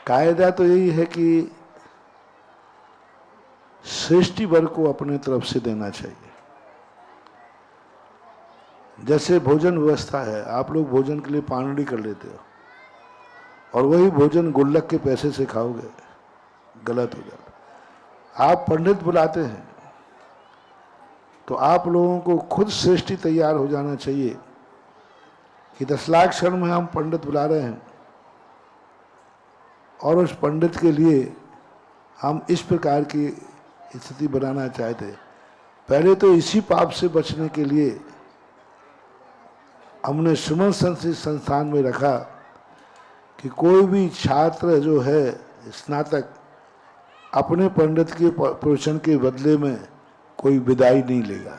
कायदा तो यही है कि श्रेष्ठी वर्ग को अपने तरफ से देना चाहिए। जैसे भोजन व्यवस्था है, आप लोग भोजन के लिए पानड़ी कर लेते हो और वही भोजन गुल्लक के पैसे से खाओगे, गलत हो जाता। आप पंडित बुलाते हैं तो आप लोगों को खुद श्रेष्ठी तैयार हो जाना चाहिए कि 10 लाख क्षण में हम पंडित बुला रहे हैं और उस पंडित के लिए हम इस प्रकार की स्थिति बनाना चाहते। पहले तो इसी पाप से बचने के लिए हमने सुमन संस्कृत संस्थान में रखा कि कोई भी छात्र जो है स्नातक अपने पंडित के पोषण के बदले में कोई विदाई नहीं लेगा।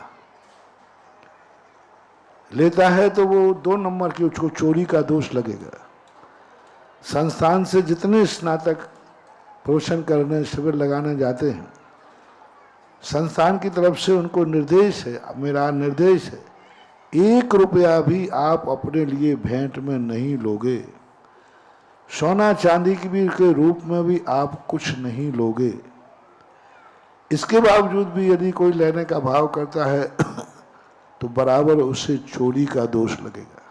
लेता है तो वो 2 नंबर की, उसको चोरी का दोष लगेगा। संस्थान से जितने स्नातक पोषण करने शिविर लगाने जाते हैं, संस्थान की तरफ से उनको निर्देश है, मेरा निर्देश है, 1 रुपया भी आप अपने लिए भेंट में नहीं लोगे। सोना चांदी की भी के रूप में भी आप कुछ नहीं लोगे। इसके बावजूद भी यदि कोई लेने का भाव करता है तो बराबर उसे चोरी का दोष लगेगा।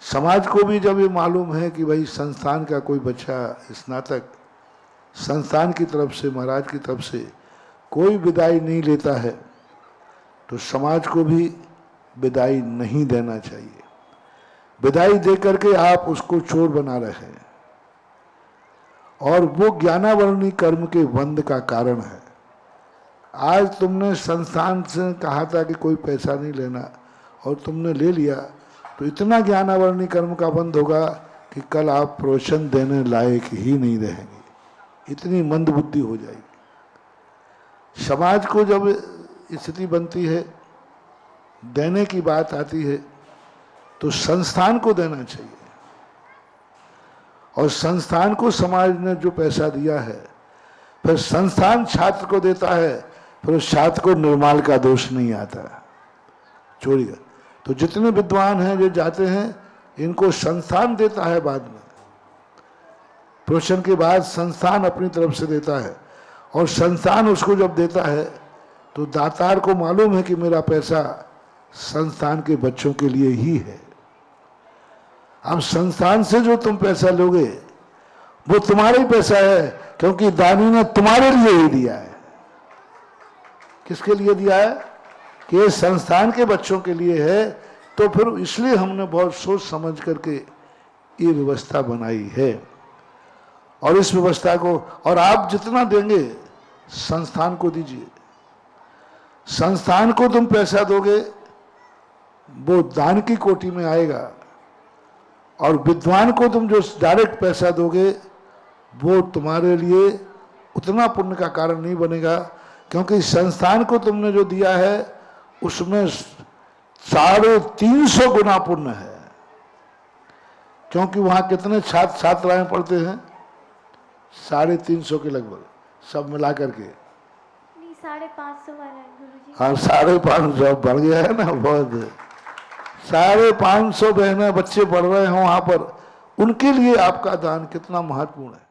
समाज को भी जब ये मालूम है कि भाई संस्थान का कोई बच्चा स्नातक संस्थान की तरफ से, महाराज की तरफ से कोई विदाई नहीं लेता है, तो समाज को भी विदाई नहीं देना चाहिए। विदाई दे करके आप उसको चोर बना रहे हैं और वो ज्ञानावरणी कर्म के बंध का कारण है। आज तुमने संस्थान से कहा था कि कोई पैसा नहीं लेना और तुमने ले लिया, तो इतना ज्ञानावरणी कर्म का बंध होगा कि कल आप प्रोशन देने लायक ही नहीं रहेंगे, इतनी मंद बुद्धि हो जाएगी। समाज को जब स्थिति बनती है, देने की बात आती है, तो संस्थान को देना चाहिए। और संस्थान को समाज ने जो पैसा दिया है, फिर संस्थान छात्र को देता है, फिर उस छात्र को निर्माल का दोष नहीं आता, चोरी का। तो जितने विद्वान हैं जो जाते हैं, इनको संस्थान देता है बाद में, प्रोशन के बाद संस्थान अपनी तरफ से देता है। और संस्थान उसको जब देता है तो दातार को मालूम है कि मेरा पैसा संस्थान के बच्चों के लिए ही है। अब संस्थान से जो तुम पैसा लोगे वो तुम्हारा ही पैसा है, क्योंकि दानी ने तुम्हारे लिए ही दिया है। किसके लिए दिया है? कि ये संस्थान के बच्चों के लिए है। तो फिर इसलिए हमने बहुत सोच समझ करके ये व्यवस्था बनाई है। और इस व्यवस्था को, और आप जितना देंगे संस्थान को दीजिए। संस्थान को तुम पैसा दोगे वो दान की कोटि में आएगा, और विद्वान को तुम जो डायरेक्ट पैसा दोगे वो तुम्हारे लिए उतना पुण्य का कारण नहीं बनेगा, क्योंकि संस्थान को तुमने जो दिया है उसमें 350 गुना पुण्य है। क्योंकि वहाँ कितने छात्र छात्राएं पढ़ते हैं? 350 के लगभग, सब मिला करके 550 गुरुजी। हाँ, 550 बढ़ गया है ना बहुत। 550 बहनें बच्चे पढ़ रहे हैं वहाँ पर, उनके लिए आपका दान कितना महत्वपूर्ण है।